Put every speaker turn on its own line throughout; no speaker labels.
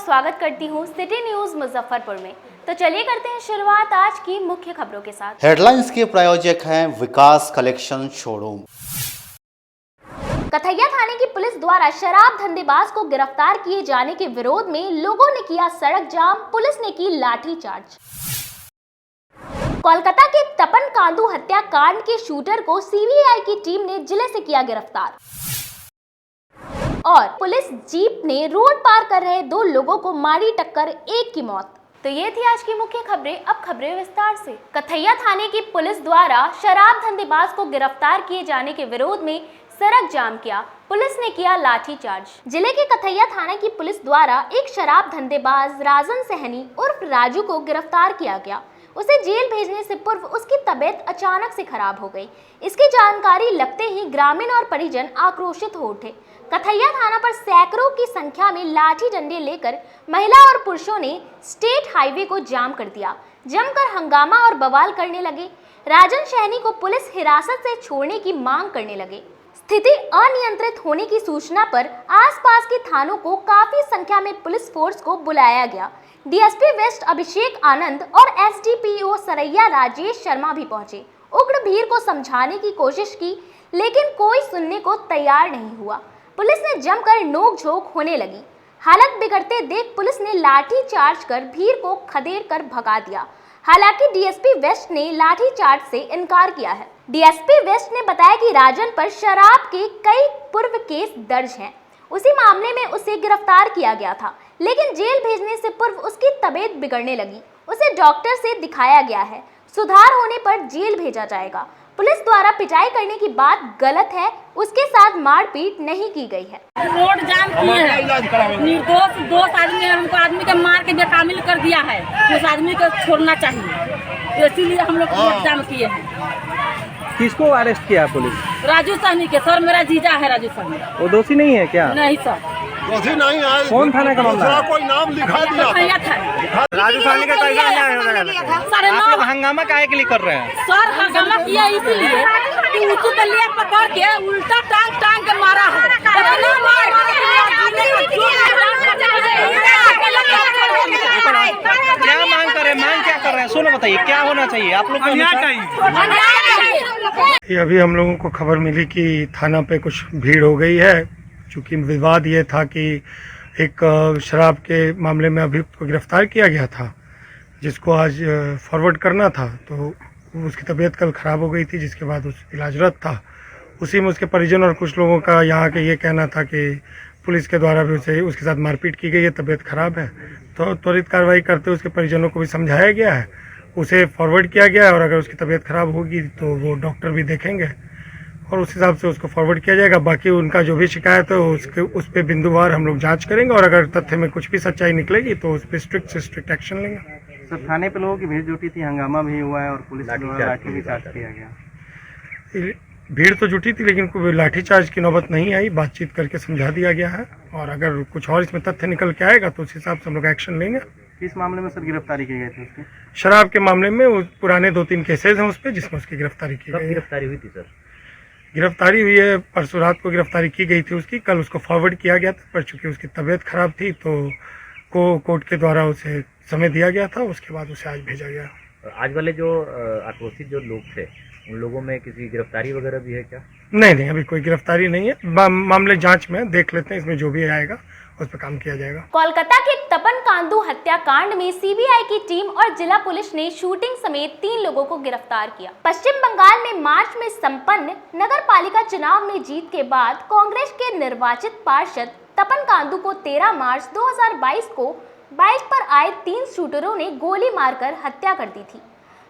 स्वागत करती हूँ सिटी न्यूज मुजफ्फरपुर में। तो चलिए करते हैं शुरुआत आज की मुख्य खबरों के साथ।
हेडलाइंस के प्रायोजक हैं विकास कलेक्शन शोरूम।
कथैया थाने की पुलिस द्वारा शराब धंधेबाज को गिरफ्तार किए जाने के विरोध में लोगों ने किया सड़क जाम, पुलिस ने की लाठीचार्ज। कोलकाता के तपन कांदू हत्याकांड के शूटर को सीबीआई की टीम ने जिले से किया गिरफ्तार। और पुलिस जीप ने रोड पार कर रहे दो लोगों को मारी टक्कर, एक की मौत। तो ये थी आज की मुख्य खबरें। अब खबरें विस्तार से। कथैया थाने की पुलिस द्वारा शराब धंधेबाज को गिरफ्तार किए जाने के विरोध में सड़क जाम किया, पुलिस ने किया लाठीचार्ज। जिले के कथैया थाने की पुलिस द्वारा एक शराब धंधेबाज राजन सहनी उर्फ राजू को गिरफ्तार किया गया। उसे जेल भेजने से पूर्व उसकी तबीयत अचानक से खराब हो गई। इसकी जानकारी लगते ही ग्रामीण और परिजन आक्रोशित हो उठे। कथैया थाना पर सैकड़ों की संख्या में लाठी डंडे लेकर महिला और पुरुषों ने स्टेट हाईवे को जाम कर दिया, जमकर हंगामा और बवाल करने लगे। राजन सहनी को पुलिस हिरासत से छोड़ने की मांग करने लगे। स्थिति अनियंत्रित होने की सूचना पर आसपास के थानों को काफी संख्या में पुलिस फोर्स को बुलाया गया। डीएसपी वेस्ट अभिषेक आनंद और एसडीपीओ सरैया राजेश शर्मा भी पहुंचे। उग्र भीड़ को समझाने की कोशिश की, लेकिन कोई सुनने को तैयार नहीं हुआ। पुलिस ने जमकर नोकझोंक होने लगी। हालत बिगड़ते देख पुलिस ने लाठी चार्ज कर भीड़ को खदेड़ कर भगा दिया। हालांकि डीएसपी वेस्ट ने लाठीचार्ज से इनकार किया है। डीएसपी वेस्ट ने बताया कि राजन पर शराब के कई पूर्व केस दर्ज हैं। उसी मामले में उसे गिरफ्तार किया गया था, लेकिन जेल भेजने से पूर्व उसकी तबीयत बिगड़ने लगी। उसे डॉक्टर से दिखाया गया है। सुधार होने पर जेल भेजा जाएगा। पुलिस द्वारा पिटाई करने की बात गलत है, उसके साथ मारपीट नहीं की गई है।
रोड जाम किए हैं, निर्दोष दोष आदमी है, हमको आदमी के मार के बेकामिल कर दिया है। उस आदमी को छोड़ना चाहिए, इसीलिए हम लोग रोड जाम किए हैं।
किसको अरेस्ट किया पुलिस?
राजू सहनी के। सर मेरा जीजा है राजू सहनी।
वो दोषी नहीं है क्या?
नहीं सर,
दोषी नहीं है।
कौन थाने का मामला है?
कोई नाम लिखा दिया
था।
राजू सहनी का कैसा अन्याय हो रहा है?
सर
आप लोग हंगामा काहे के लिए कर रहे हैं?
सर हंगामा किया इसीलिए कि उसको के लिए पकड़ के उल्टा टांग के मारा है।
क्या मांग कर रहे हैं? मांग क्या कर रहे हैं? सुनो बताइए, क्या होना चाहिए आप लोग को?
अभी हम लोगों को खबर मिली कि थाना पे कुछ भीड़ हो गई है। चूँकि विवाद ये था कि एक शराब के मामले में अभियुक्त को गिरफ्तार किया गया था, जिसको आज फॉरवर्ड करना था। तो उसकी तबीयत कल ख़राब हो गई थी, जिसके बाद उस इलाजरत था। उसी में उसके परिजन और कुछ लोगों का यहाँ के ये कहना था कि पुलिस के द्वारा भी उसके साथ मारपीट की गई है, तबीयत ख़राब है। तो त्वरित कार्रवाई करते उसके परिजनों को भी समझाया गया है, उसे फॉरवर्ड किया गया है। और अगर उसकी तबीयत ख़राब होगी तो वो डॉक्टर भी देखेंगे और उस हिसाब से उसको फॉरवर्ड किया जाएगा। बाकी उनका जो भी शिकायत है उस पर बिंदुवार हम लोग जांच करेंगे, और अगर तथ्य में कुछ भी सच्चाई निकलेगी तो उस पर स्ट्रिक्ट से स्ट्रिक्ट एक्शन लेंगे।
सर थाने पे लोगों की भीड़ जुटी थी, हंगामा भी हुआ है और पुलिस द्वारा लाठीचार्ज किया गया।
भीड़ तो जुटी थी, लेकिन कोई लाठीचार्ज की नौबत नहीं आई। बातचीत करके समझा दिया गया है, और अगर कुछ और इसमें तथ्य निकल के आएगा तो उस हिसाब से हम लोग एक्शन लेंगे।
किस मामले में सर गिरफ्तारी की गई थी उसकी?
शराब के मामले में वो पुराने 2-3 केसेज हैं उस पर, जिसमें उसकी गिरफ्तारी की गई।
गिरफ्तारी हुई थी सर?
गिरफ्तारी हुई है, परसों रात को गिरफ्तारी की गई थी उसकी। कल उसको फॉरवर्ड किया गया था, पर चूंकि उसकी तबीयत खराब थी तो कोर्ट के द्वारा उसे समय दिया गया था। उसके बाद उसे आज भेजा गया।
आज वाले जो आक्रोशित जो लोग थे, उन लोगों में किसी गिरफ्तारी वगैरह भी है क्या?
नहीं, अभी कोई गिरफ्तारी नहीं है। मामले जांच में देख लेते हैं, इसमें जो भी आएगा उस पर काम किया जाएगा।
कोलकाता के तपन कांदू हत्याकांड में सीबीआई की टीम और जिला पुलिस ने शूटिंग समेत 3 लोगों को गिरफ्तार किया। पश्चिम बंगाल में मार्च में संपन्न नगर पालिका चुनाव में जीत के बाद कांग्रेस के निर्वाचित पार्षद तपन कांदू को 13 मार्च 2022 को बाइक पर आए 3 शूटरों ने गोली मारकर हत्या कर दी थी।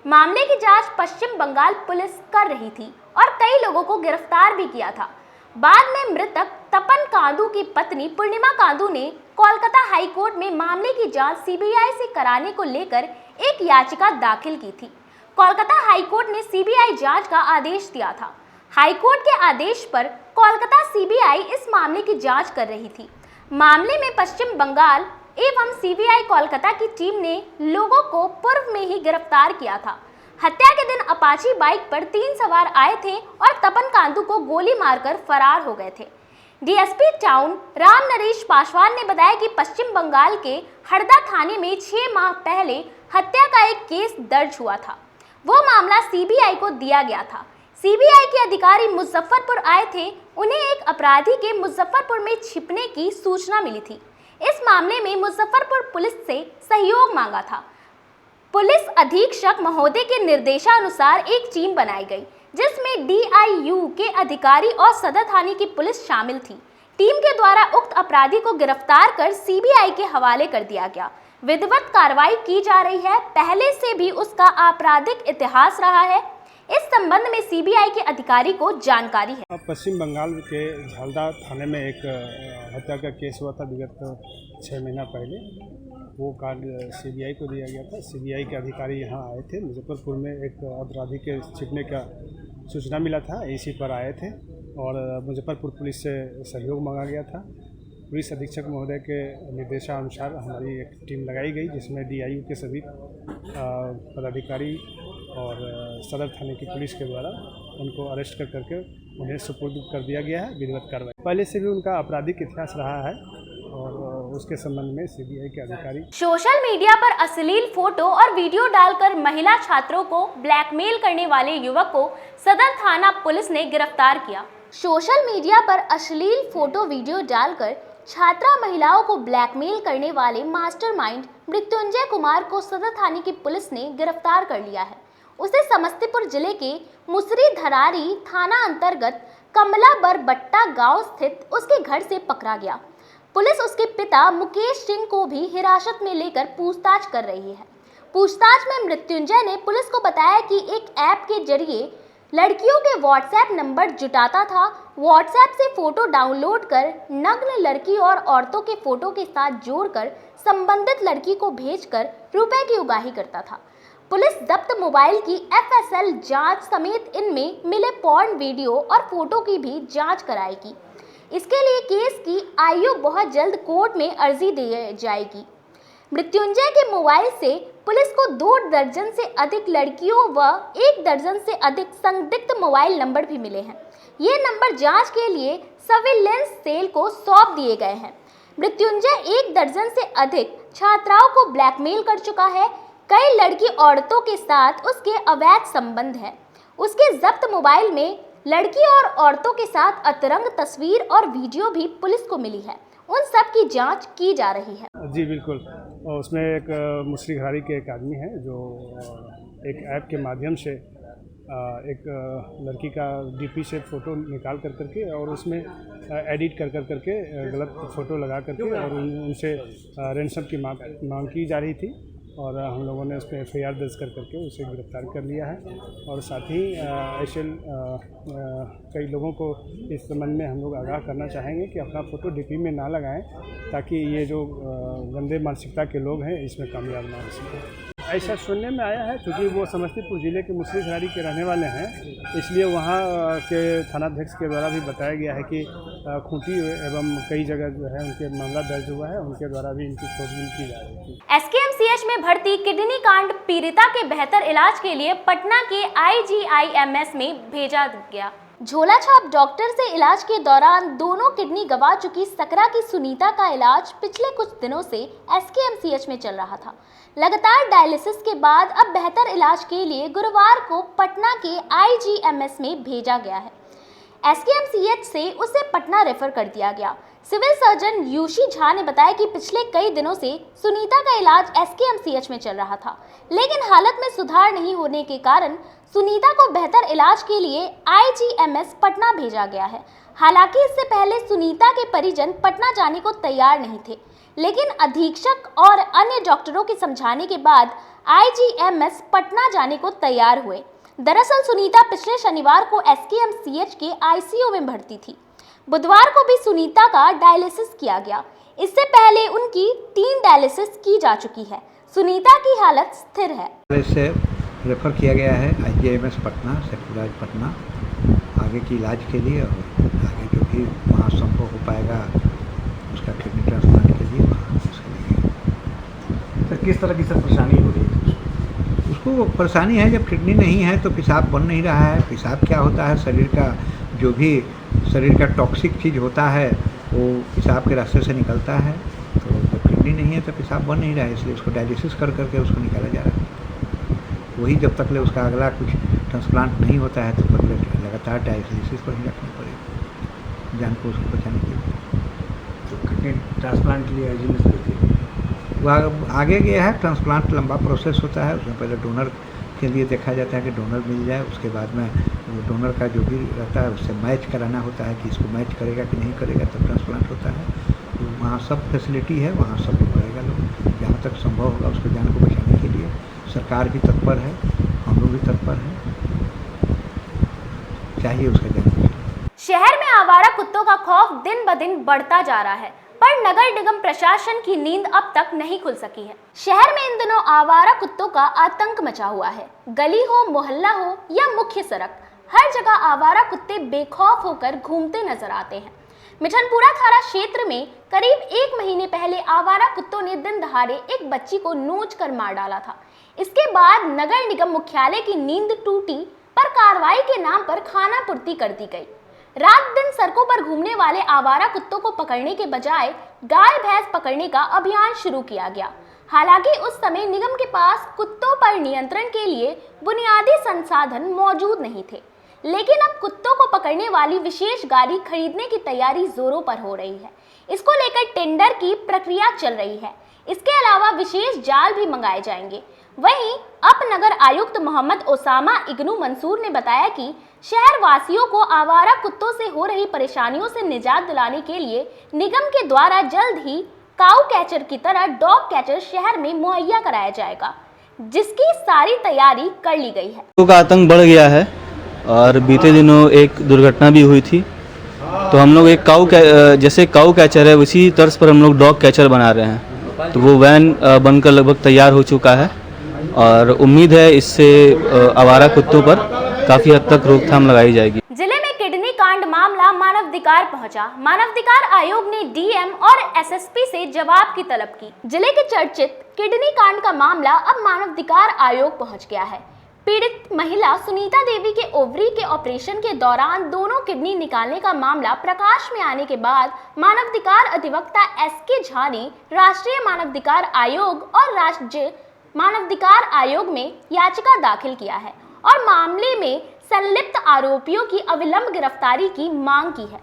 मामले की जांच पश्चिम बंगाल पुलिस कर रही थी और कई लोगों को गिरफ्तार भी किया था। बाद में मृतक तपन कांदू की पत्नी पूर्णिमा कांदू ने कोलकाता हाई कोर्ट में मामले की जांच सीबीआई से कराने को लेकर एक याचिका दाखिल की थी। कोलकाता हाई कोर्ट ने सीबीआई जांच का आदेश दिया था। हाई कोर्ट के आदेश पर कोलकाता सीबीआई इस मामले की जांच कर रही थी। मामले में पश्चिम बंगाल एवं सीबीआई कोलकाता की टीम ने लोगों को पूर्व में ही गिरफ्तार किया था। हत्या के दिन अपाची बाइक पर 3 सवार आए थे और तपन कांदू को गोली मारकर फरार हो गए थे। डीएसपी टाउन राम नरेश पासवान ने बताया कि पश्चिम बंगाल के हरदा थाने में 6 माह पहले हत्या का एक केस दर्ज हुआ था। वो मामला सीबीआई को दिया गया था। सीबीआई के अधिकारी मुजफ्फरपुर आए थे। उन्हें एक अपराधी के मुजफ्फरपुर में छिपने की सूचना मिली थी। इस मामले में मुजफ्फरपुर पुलिस से सहयोग मांगा था। पुलिस अधीक्षक महोदय के निर्देशानुसार एक टीम बनाई गई, जिसमें डीआईयू के अधिकारी और सदर थाने की पुलिस शामिल थी। टीम के द्वारा उक्त अपराधी को गिरफ्तार कर सीबीआई के हवाले कर दिया गया। विधिवत कार्रवाई की जा रही है। पहले से भी उसका आपराधिक इतिहास रहा है। इस संबंध में सीबीआई के अधिकारी को जानकारी है।
पश्चिम बंगाल के झालदा थाने में एक हत्या का केस हुआ था विगत 6 महीना पहले। वो कार्य सीबीआई को दिया गया था। सीबीआई के अधिकारी यहाँ आए थे। मुजफ्फरपुर में एक अपराधी के छिपने का सूचना मिला था, इसी पर आए थे और मुजफ्फरपुर पुलिस से सहयोग मांगा गया था। पुलिस अधीक्षक महोदय के निर्देशानुसार हमारी एक टीम लगाई गई, जिसमें डीआईयू के सभी पदाधिकारी और सदर थाने की पुलिस के द्वारा उनको अरेस्ट कर करके उन्हें सुपुर्द कर दिया गया है। विधिवत कार्रवाई पहले से भी उनका आपराधिक इतिहास रहा है और उसके संबंध में सीबीआई के अधिकारी
सोशल मीडिया पर अश्लील फोटो और वीडियो डालकर महिला छात्रों को ब्लैकमेल करने वाले युवक को सदर थाना पुलिस ने गिरफ्तार किया। सोशल मीडिया पर अश्लील फोटो वीडियो डालकर छात्रा महिलाओं को ब्लैकमेल करने वाले मास्टरमाइंड मृत्युंजय कुमार को सदर थाने की पुलिस ने गिरफ्तार कर लिया है। उसे समस्तीपुर जिले के मुसरी धरारी थाना अंतर्गत कमला बरबट्टा गांव स्थित उसके घर से पकड़ा गया। पुलिस उसके पिता मुकेश सिंह को भी हिरासत में लेकर पूछताछ कर रही है। पूछताछ में मृत्युंजय ने पुलिस को बताया कि एक ऐप के जरिए लड़कियों के व्हाट्सएप नंबर जुटाता था। व्हाट्सएप से फोटो डाउनलोड कर नग्न लड़की और औरतों के फोटो के साथ जोड़कर संबंधित लड़की को भेजकर रुपए की उगाही करता था। पुलिस जब्त मोबाइल की एफएसएल जांच समेत इनमें मिले पॉर्न वीडियो और फोटो की भी जांच कराएगी। इसके लिए केस की आयु बहुत जल्द कोर्ट में अर्जी दी जाएगी। मृत्युंजय के मोबाइल से पुलिस को 2 दर्जन से अधिक लड़कियों व 1 दर्जन से अधिक संदिग्ध मोबाइल नंबर भी मिले हैं। ये नंबर जांच के लिए सर्विलांस सेल को सौंप दिए गए हैं। मृत्युंजय 1 दर्जन से अधिक छात्राओं को ब्लैकमेल कर चुका है। कई लड़की औरतों के साथ उसके अवैध संबंध हैं। उसके जब्त मोबाइल में लड़की और औरतों के साथ अतरंग तस्वीर और वीडियो भी पुलिस को मिली है। उन सब की जांच की जा रही है।
जी बिल्कुल। उसमें एक मुसरी घरारी के एक आदमी है जो एक ऐप के माध्यम से एक लड़की का डीपी से फ़ोटो निकाल कर करके और उसमें एडिट कर करके गलत फ़ोटो लगा करके और उनसे रेंसम की मांग की जा रही थी और हम लोगों ने उस पर एफआईआर दर्ज कर करके उसे गिरफ्तार कर लिया है। और साथ ही ऐसे कई लोगों को इस संबंध में हम लोग आगाह करना चाहेंगे कि अपना फ़ोटो डीपी में ना लगाएं, ताकि ये जो गंदे मानसिकता के लोग हैं इसमें कामयाब ना हो सकें। ऐसा सुनने में आया है, क्योंकि वो समस्तीपुर ज़िले के मुसरी घरारी के रहने वाले हैं, इसलिए वहाँ के थानाध्यक्ष के द्वारा भी बताया गया है कि खूंटी एवं कई जगह जो है उनके मामला दर्ज हुआ है, उनके द्वारा भी इनकी खोजबीन की जा रही है।
एसकेएमसीएच में भर्ती किडनी कांड पीड़िता के बेहतर इलाज के लिए पटना के IGIMS में भेजा गया। झोला छाप डॉक्टर से इलाज के दौरान दोनों किडनी गंवा चुकी सकरा की सुनीता का इलाज पिछले कुछ दिनों से एसकेएमसीएच में चल रहा था। लगातार डायलिसिस के बाद अब बेहतर इलाज के लिए गुरुवार को पटना के IGMS में भेजा गया है। एसकेएमसीएच से उसे पटना रेफर कर दिया गया। सिविल सर्जन यूशी झा ने बताया कि पिछले कई दिनों से सुनीता का इलाज एसकेएमसीएच में चल रहा था, लेकिन हालत में सुधार नहीं होने के कारण सुनीता को बेहतर इलाज के लिए IGMS पटना भेजा गया है। हालांकि इससे पहले सुनीता के परिजन पटना जाने को तैयार नहीं थे, लेकिन अधीक्षक और अन्य डॉक्टरों के समझाने के बाद IGMS पटना जाने को तैयार हुए। दरअसल सुनीता पिछले शनिवार को एसकेएमसीएच के ICU में भर्ती थी। बुधवार को भी सुनीता का डायलिसिस किया गया। इससे पहले उनकी 3 डायलिसिस की जा चुकी है। सुनीता की हालत स्थिर है।
इससे रेफर किया गया है IGMS पटना, सेक्युलर पटना, आगे की इलाज के लिए और आगे जो भी वहाँ संभव हो पाएगा उसका किडनी ट्रांसप्लांट के लिए वहाँ उसके लिए।
तो किस तरह की सब परेशानी हो रही है?
उसको परेशानी है, जब किडनी नहीं है तो पेशाब बन नहीं रहा है। पेशाब क्या होता है, शरीर का जो भी शरीर का टॉक्सिक चीज़ होता है वो पेशाब के रास्ते से निकलता है। तो जब किडनी नहीं है तो पेशाब बन नहीं रहा है, इसलिए उसको डायलिसिस कर करके उसको निकाला जा रहा है। वही जब तक ले उसका अगला कुछ ट्रांसप्लांट नहीं होता है तब तक लगातार डायलिसिस पर ही रखना पड़ेगा जान को उसको बचाने के लिए।
तो किडनी ट्रांसप्लांट के लिए अर्जी होती है,
वह आगे गया है। ट्रांसप्लांट लंबा प्रोसेस होता है, उसमें पहले डोनर के लिए देखा जाता है कि डोनर मिल जाए, उसके बाद में डोनर का जो भी रहता है उससे मैच कराना होता है कि इसको मैच करेगा कि नहीं करेगा, तब ट्रांसप्लांट होता है। तो वहाँ सब फैसिलिटी है, वहाँ सब करेगा लोग जहाँ तक संभव होगा उसको जान को बचाने के लिए। सरकार भी तत्पर है, हम लोग भी तत्पर हैं, चाहिए उसका जान बचाना।
शहर में आवारा कुत्तों का खौफ दिन ब दिन बढ़ता जा रहा है, पर नगर निगम प्रशासन की नींद अब तक नहीं खुल सकी है। शहर में इन दिनों आवारा कुत्तों का आतंक मचा हुआ है। गली हो, मोहल्ला हो या मुख्य सड़क, हर जगह आवारा कुत्ते बेखौफ होकर घूमते नजर आते हैं। मिठनपुरा थाना क्षेत्र में करीब 1 महीने पहले आवारा कुत्तों ने दिन दहाड़े एक बच्ची को नोच कर मार डाला था। इसके बाद नगर निगम मुख्यालय की नींद टूटी, पर कार्रवाई के नाम पर खाना पूर्ति कर दी गई। रात दिन सड़कों पर घूमने वाले आवारा कुत्तों को पकड़ने के बजाय गाय भैंस पकड़ने का अभियान शुरू किया गया। हालांकि उस समय निगम के पास कुत्तों पर नियंत्रण के लिए बुनियादी संसाधन मौजूद नहीं थे, लेकिन अब कुत्तों को पकड़ने वाली विशेष गाड़ी खरीदने की तैयारी जोरों पर हो रही है। इसको लेकर टेंडर की प्रक्रिया चल रही है। इसके अलावा विशेष जाल भी मंगाए जाएंगे। वहीं अप नगर आयुक्त मोहम्मद ओसामा इग्नू मंसूर ने बताया कि शहर वासियों को आवारा कुत्तों से हो रही परेशानियों से निजात दिलाने के लिए निगम के द्वारा जल्द ही काऊ कैचर की तरह डॉग कैचर शहर में मुहैया कराया जाएगा, जिसकी सारी तैयारी कर ली गई है।
कुत्तों का आतंक बढ़ गया है और बीते दिनों एक दुर्घटना भी हुई थी, तो हम लोग एक जैसे काऊ कैचर है उसी तर्ज पर हम लोग डॉग कैचर बना रहे हैं। तो वो वैन बनकर लगभग तैयार हो चुका है और उम्मीद है इससे आवारा कुत्तों पर काफी हद तक रोकथाम लगाई जाएगी।
जिले में किडनी कांड मामला मानवाधिकार पहुंचा। मानवाधिकार आयोग ने डीएम और एसएसपी से जवाब की तलब की। जिले के चर्चित किडनी कांड का मामला अब मानवाधिकार आयोग पहुंच गया है। पीड़ित महिला सुनीता देवी के ओवरी के ऑपरेशन के दौरान दोनों किडनी निकालने का मामला प्रकाश में आने के बाद मानवाधिकार अधिवक्ता एसके झा ने राष्ट्रीय मानवाधिकार आयोग और राज्य मानवाधिकार आयोग में याचिका दाखिल किया है और मामले में संलिप्त आरोपियों की अविलंब गिरफ्तारी की मांग की है।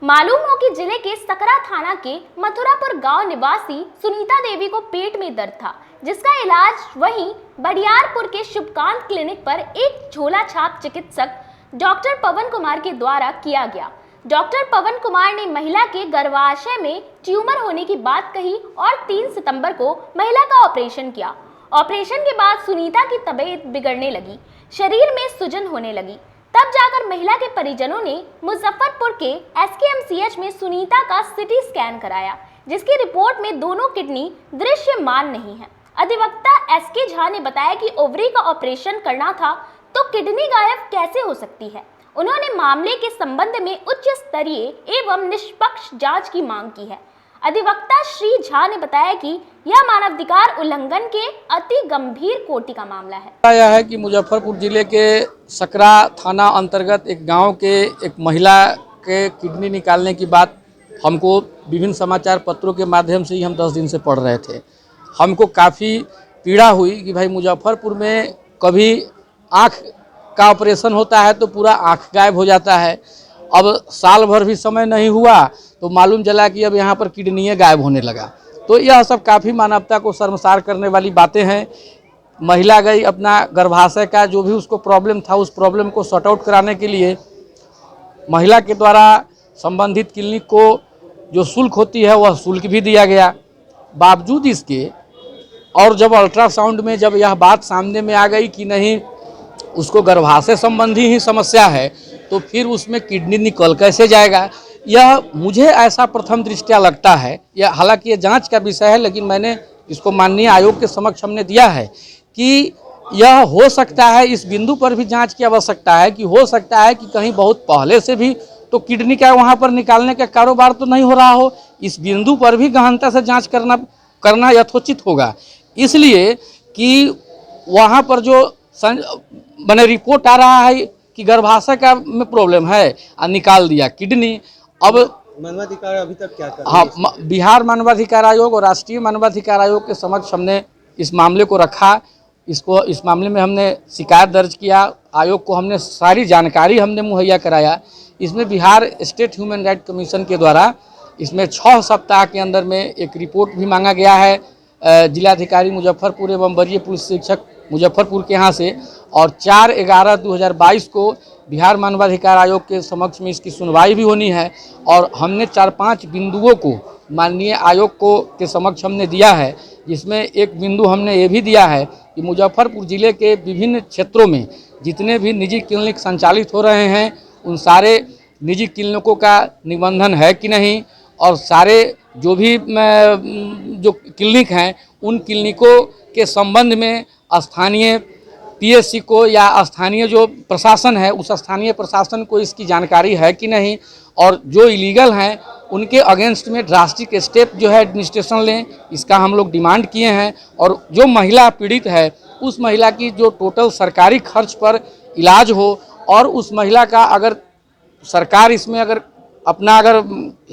मालूम हो कि जिले के सकरा थाना के मथुरापुर गांव निवासी सुनीता देवी को पेट में दर्द था, जिसका इलाज वहीं बड़ियारपुर के शुभकांत क्लिनिक पर एक झोला छाप चिकित्सक डॉक्टर पवन कुमार के द्वारा किया गया। डॉक्टर पवन कुमार ने महिला के गर्भाशय में ट्यूमर होने की बात कही और 3 सितंबर को महिला का ऑपरेशन किया। ऑपरेशन के बाद सुनीता की तबीयत बिगड़ने लगी, शरीर में सूजन होने लगी। तब जाकर महिला के परिजनों ने मुजफ्फरपुर के एसकेएमसीएच में सुनीता का सिटी स्कैन कराया, जिसकी रिपोर्ट में दोनों किडनी दृश्यमान नहीं है। अधिवक्ता एसके झा ने बताया कि ओवरी का ऑपरेशन करना था तो किडनी गायब कैसे हो सकती है। उन्होंने मामले के संबंध में उच्च स्तरीय एवं निष्पक्ष जांच की मांग की है। अधिवक्ता श्री झा ने बताया कि यह मानवाधिकार उल्लंघन के अति गंभीर कोटि का मामला है।
आया है कि मुजफ्फरपुर जिले के सकरा थाना अंतर्गत एक गांव के एक महिला के किडनी निकालने की बात हमको विभिन्न समाचार पत्रों के माध्यम से ही हम 10 दिन से पढ़ रहे थे। हमको काफ़ी पीड़ा हुई कि भाई मुजफ्फरपुर में कभी आँख का ऑपरेशन होता है तो पूरा आँख गायब हो जाता है। अब साल भर भी समय नहीं हुआ तो मालूम चला कि अब यहाँ पर किडनी गायब होने लगा। तो यह सब काफ़ी मानवता को शर्मसार करने वाली बातें हैं। महिला गई अपना गर्भाशय का जो भी उसको प्रॉब्लम था उस प्रॉब्लम को सॉर्ट आउट कराने के लिए महिला के द्वारा संबंधित क्लिनिक को जो शुल्क होती है वह शुल्क भी दिया गया। बावजूद इसके और जब अल्ट्रासाउंड में जब यह बात सामने में आ गई कि नहीं उसको गर्भाशय संबंधी ही समस्या है तो फिर उसमें किडनी निकल कैसे जाएगा। यह मुझे ऐसा प्रथम दृष्टया लगता है, यह हालांकि ये जांच का विषय है, लेकिन मैंने इसको माननीय आयोग के समक्ष हमने दिया है कि यह हो सकता है, इस बिंदु पर भी जांच की आवश्यकता है कि हो सकता है कि कहीं बहुत पहले से भी तो किडनी का वहाँ पर निकालने का कारोबार तो नहीं हो रहा हो। इस बिंदु पर भी गहनता से जाँच करना यथोचित होगा, इसलिए कि वहाँ पर जो मैंने रिपोर्ट आ रहा है कि गर्भाशय का में प्रॉब्लम है और निकाल दिया किडनी। अब
मानवाधिकार अभी तक क्या कर रही है?
हाँ, बिहार मानवाधिकार आयोग और राष्ट्रीय मानवाधिकार आयोग के समक्ष हमने इस मामले को रखा। इस मामले में हमने शिकायत दर्ज किया, आयोग को हमने सारी जानकारी हमने मुहैया कराया। इसमें Bihar state human right commission के द्वारा इसमें 6 सप्ताह के अंदर में एक रिपोर्ट भी मांगा गया है जिलाधिकारी मुजफ्फरपुर एवं वरीय पुलिस अधीक्षक मुजफ्फरपुर के यहाँ से, और 4/11/2022 को बिहार मानवाधिकार आयोग के समक्ष में इसकी सुनवाई भी होनी है। और हमने 4-5 बिंदुओं को माननीय आयोग को के समक्ष हमने दिया है, जिसमें एक बिंदु हमने ये भी दिया है कि मुजफ्फरपुर ज़िले के विभिन्न क्षेत्रों में जितने भी निजी क्लिनिक संचालित हो रहे हैं उन सारे निजी क्लिनिकों का निबंधन है कि नहीं, और सारे जो भी जो क्लिनिक हैं उन क्लिनिकों के संबंध में स्थानीय पीएससी को या स्थानीय जो प्रशासन है उस स्थानीय प्रशासन को इसकी जानकारी है कि नहीं, और जो इलीगल हैं उनके अगेंस्ट में ड्रास्टिक स्टेप जो है एडमिनिस्ट्रेशन लें, इसका हम लोग डिमांड किए हैं। और जो महिला पीड़ित है उस महिला की जो टोटल सरकारी खर्च पर इलाज हो, और उस महिला का अगर सरकार इसमें अगर अपना अगर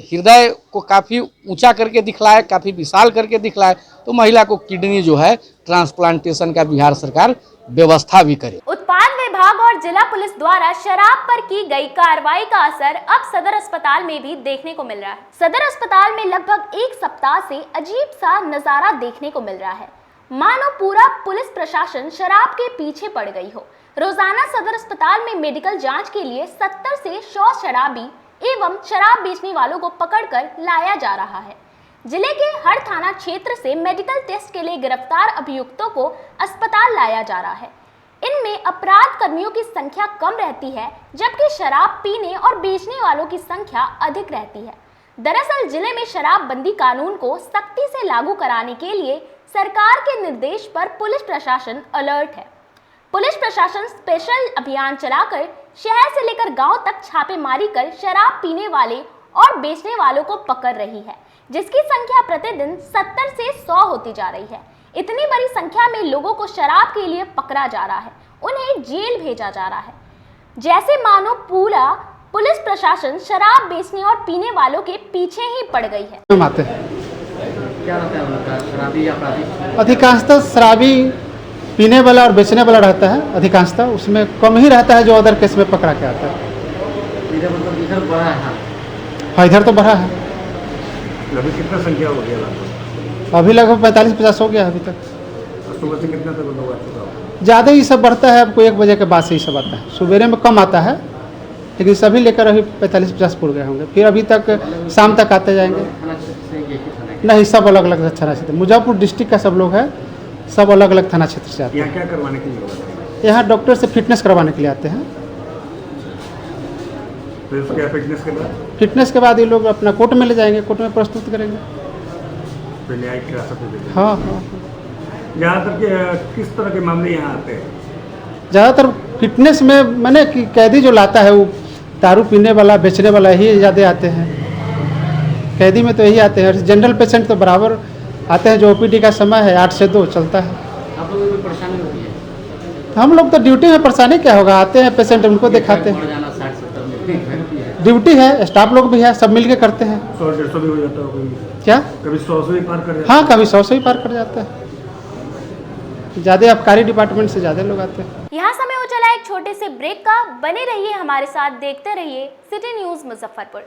हृदय को काफ़ी ऊंचा करके दिखलाए, काफ़ी विशाल करके दिखलाए, तो महिला को किडनी जो है ट्रांसप्लांटेशन का बिहार सरकार व्यवस्था भी करे।
उत्पाद विभाग और जिला पुलिस द्वारा शराब पर की गई कार्रवाई का असर अब सदर अस्पताल में भी देखने को मिल रहा है। सदर अस्पताल में लगभग 1 सप्ताह से अजीब सा नजारा देखने को मिल रहा है, मानो पूरा पुलिस प्रशासन शराब के पीछे पड़ गई हो। रोजाना सदर अस्पताल में मेडिकल जांच के लिए 70 से 100 शराबी एवं शराब बेचने वालों को पकड़कर लाया जा रहा है। जिले के हर थाना क्षेत्र से मेडिकल टेस्ट के लिए गिरफ्तार अभियुक्तों को अस्पताल लाया जा रहा है। इनमें अपराध कर्मियों की संख्या कम रहती है, जबकि शराब पीने और बेचने वालों की संख्या अधिक रहती है। दरअसल जिले में शराबबंदी कानून को सख्ती से लागू कराने के लिए सरकार के निर्देश पर पुलिस प्रशासन अलर्ट है। पुलिस प्रशासन स्पेशल अभियान चलाकर शहर से लेकर गांव तक छापेमारी कर शराब पीने वाले और बेचने वालों को पकड़ रही है, जिसकी संख्या प्रतिदिन 70 से 100 होती जा रही है। इतनी बड़ी संख्या में लोगों को शराब के लिए पकड़ा जा रहा है, उन्हें जेल भेजा जा रहा है, जैसे मानो पूरा पुलिस प्रशासन शराब बेचने और पीने वालों के पीछे ही पड़ गई है।
क्या रहता है उनका शराबी अपराधी?
अधिकांशतः शराबी पीने वाला और बेचने वाला रहता है, अधिकांशतः उसमें कम ही रहता है जो अदर केस में पकड़ा के आता है।
इधर बढ़ा है?
हाँ, इधर तो बढ़ा है।
अभी कितना संख्या हो गया लगभग?
अभी लगभग 45-50 हो गया अभी तक।
सुबह से कितना तक लोग आ चुका हो?
ज़्यादा ही सब बढ़ता है, आपको 1 बजे के बाद से ही सब आता है। सवेरे में कम आता है, लेकिन सभी लेकर अभी 45-50 पुर गए होंगे, फिर अभी तक शाम तक आते जाएंगे। नहीं, सब अलग अलग थाना क्षेत्र, मुजफ्फरपुर डिस्ट्रिक्ट का सब लोग है, सब अलग अलग थाना क्षेत्र से आते हैं।
यहाँ क्या करवाने के लिए?
यहाँ डॉक्टर से फिटनेस करवाने के लिए आते हैं।
फिर उसके फिटनेस के बाद?
फिटनेस के बाद ये लोग अपना कोर्ट में ले जाएंगे, कोर्ट में प्रस्तुत करेंगे।
फिर न्यायिक हिरासत में भेजेंगे?
हाँ हाँ।
ज़्यादातर के किस तरह के मामले यहाँ आते हैं?
ज़्यादातर फिटनेस में मैंने कि कैदी जो लाता है वो दारू पीने वाला बेचने वाला ही ज़्यादा आते हैं। कैदी में तो यही आते हैं, जनरल पेशेंट तो बराबर आते हैं। जो ओपीडी का समय है 8 से 2 चलता है।
आप लोगों को परेशानी होती है?
हम लोग तो ड्यूटी में, परेशानी क्या होगा, आते हैं पेशेंट उनको दिखाते हैं। ड्यूटी है, स्टाफ लोग भी है, सब मिलके करते हैं।
100-150 भी हो जाता है कोई?
क्या
कभी 100 से भी पार कर जाता है?
हाँ, कभी 100 से भी पार कर जाता है। ज़्यादा आबकारी डिपार्टमेंट से ज़्यादा लोग आते हैं।
यहाँ समय हो चला एक छोटे से ब्रेक का। बने रहिए हमारे साथ, देखते रहिए सिटी न्यूज मुजफ्फरपुर।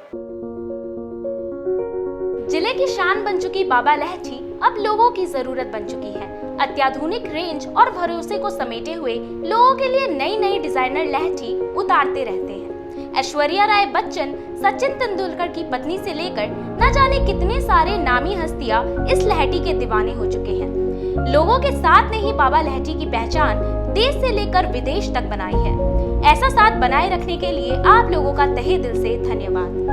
जिले की शान बन चुकी बाबा लहठी अब लोगों की जरूरत बन चुकी है। अत्याधुनिक रेंज और भरोसे को समेटे हुए लोगों के लिए नई नई डिजाइनर लहठी उतारते रहते हैं। ऐश्वर्या राय बच्चन, सचिन तेंदुलकर की पत्नी से लेकर न जाने कितने सारे नामी हस्तियां इस लहठी के दीवाने हो चुके हैं। लोगों के साथ ने ही बाबा लहठी की पहचान देश से लेकर विदेश तक बनाई है। ऐसा साथ बनाए रखने के लिए आप लोगों का तहे दिल से धन्यवाद।